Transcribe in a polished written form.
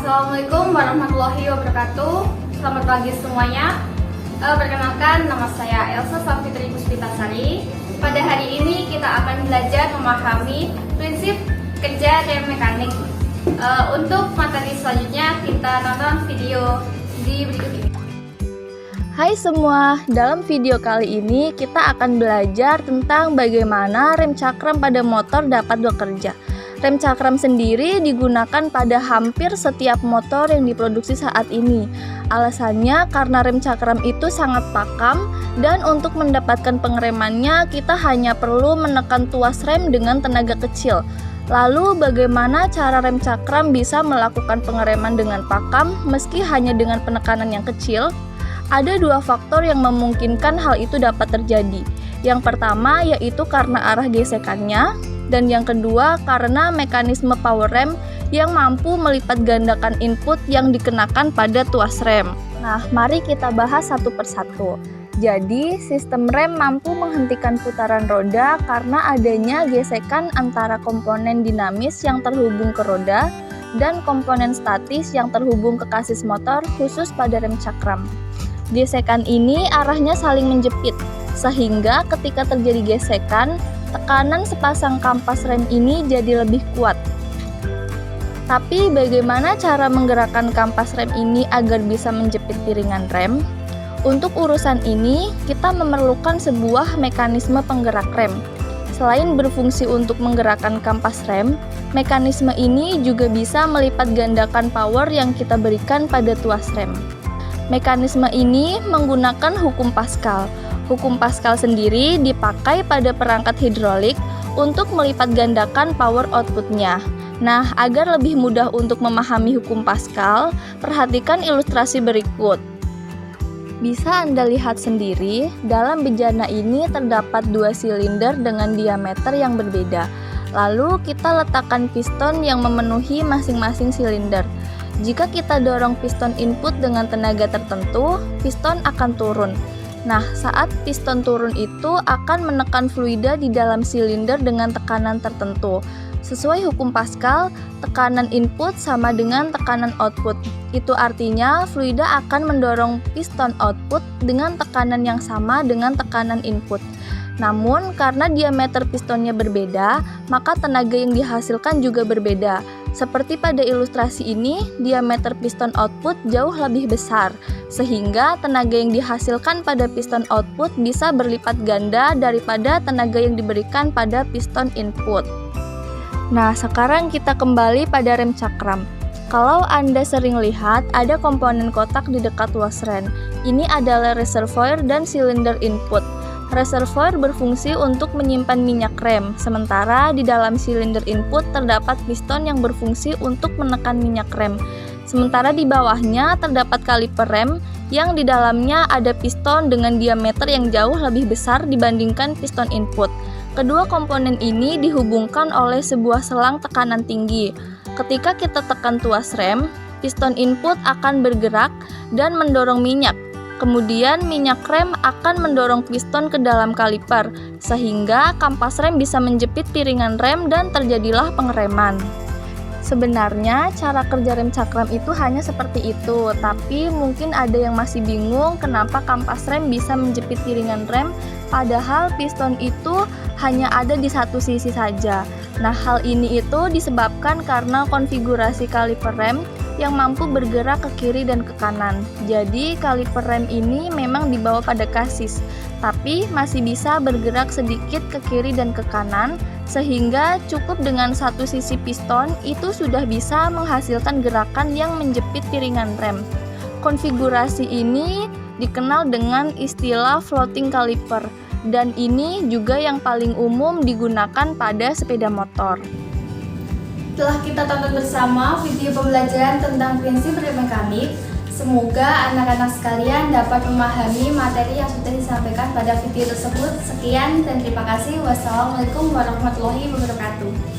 Assalamualaikum warahmatullahi wabarakatuh. Selamat pagi semuanya. Perkenalkan, nama saya Elsa Safitri Puspitasari. Pada hari ini kita akan belajar memahami prinsip kerja rem mekanik. Untuk materi selanjutnya kita nonton video di berikut ini. Hai semua, dalam video kali ini kita akan belajar tentang bagaimana rem cakram pada motor dapat bekerja. Rem cakram sendiri digunakan pada hampir setiap motor yang diproduksi saat ini. Alasannya karena rem cakram itu sangat pakam dan untuk mendapatkan pengeremannya kita hanya perlu menekan tuas rem dengan tenaga kecil. Lalu bagaimana cara rem cakram bisa melakukan pengereman dengan pakam meski hanya dengan penekanan yang kecil? Ada dua faktor yang memungkinkan hal itu dapat terjadi. Yang pertama yaitu karena arah gesekannya, dan yang kedua karena mekanisme power rem yang mampu melipat gandakan input yang dikenakan pada tuas rem. Nah, mari kita bahas satu persatu. Jadi, sistem rem mampu menghentikan putaran roda karena adanya gesekan antara komponen dinamis yang terhubung ke roda dan komponen statis yang terhubung ke kasis motor khusus pada rem cakram. Gesekan ini arahnya saling menjepit, sehingga ketika terjadi gesekan, tekanan sepasang kampas rem ini jadi lebih kuat. Tapi bagaimana cara menggerakkan kampas rem ini agar bisa menjepit piringan rem? Untuk urusan ini, kita memerlukan sebuah mekanisme penggerak rem. Selain berfungsi untuk menggerakkan kampas rem, mekanisme ini juga bisa melipat gandakan power yang kita berikan pada tuas rem. Mekanisme ini menggunakan hukum Pascal. Hukum Pascal sendiri dipakai pada perangkat hidrolik untuk melipat gandakan power outputnya. Nah, agar lebih mudah untuk memahami hukum Pascal, perhatikan ilustrasi berikut. Bisa Anda lihat sendiri, dalam bejana ini terdapat dua silinder dengan diameter yang berbeda. Lalu kita letakkan piston yang memenuhi masing-masing silinder. Jika kita dorong piston input dengan tenaga tertentu, piston akan turun. Nah, saat piston turun itu akan menekan fluida di dalam silinder dengan tekanan tertentu. Sesuai hukum Pascal, tekanan input sama dengan tekanan output. Itu artinya fluida akan mendorong piston output dengan tekanan yang sama dengan tekanan input. Namun, karena diameter pistonnya berbeda, maka tenaga yang dihasilkan juga berbeda. Seperti pada ilustrasi ini, diameter piston output jauh lebih besar, sehingga tenaga yang dihasilkan pada piston output bisa berlipat ganda daripada tenaga yang diberikan pada piston input. Nah, sekarang kita kembali pada rem cakram. Kalau Anda sering lihat, ada komponen kotak di dekat tuas rem. Ini adalah reservoir dan silinder input. Reservoir berfungsi untuk menyimpan minyak rem, sementara di dalam silinder input terdapat piston yang berfungsi untuk menekan minyak rem. Sementara di bawahnya terdapat kaliper rem yang di dalamnya ada piston dengan diameter yang jauh lebih besar dibandingkan piston input. Kedua komponen ini dihubungkan oleh sebuah selang tekanan tinggi. Ketika kita tekan tuas rem, piston input akan bergerak dan mendorong minyak. Kemudian minyak rem akan mendorong piston ke dalam kaliper, sehingga kampas rem bisa menjepit piringan rem dan terjadilah pengereman. Sebenarnya cara kerja rem cakram itu hanya seperti itu, tapi mungkin ada yang masih bingung kenapa kampas rem bisa menjepit piringan rem, padahal piston itu hanya ada di satu sisi saja. Nah, hal ini itu disebabkan karena konfigurasi kaliper rem yang mampu bergerak ke kiri dan ke kanan. Jadi kaliper rem ini memang dibawa pada kasis, tapi masih bisa bergerak sedikit ke kiri dan ke kanan, sehingga cukup dengan satu sisi piston itu sudah bisa menghasilkan gerakan yang menjepit piringan rem. Konfigurasi ini dikenal dengan istilah floating caliper, dan ini juga yang paling umum digunakan pada sepeda motor. Setelah kita tonton bersama video pembelajaran tentang prinsip rem mekanik, semoga anak-anak sekalian dapat memahami materi yang sudah disampaikan pada video tersebut. Sekian dan terima kasih. Wassalamualaikum warahmatullahi wabarakatuh.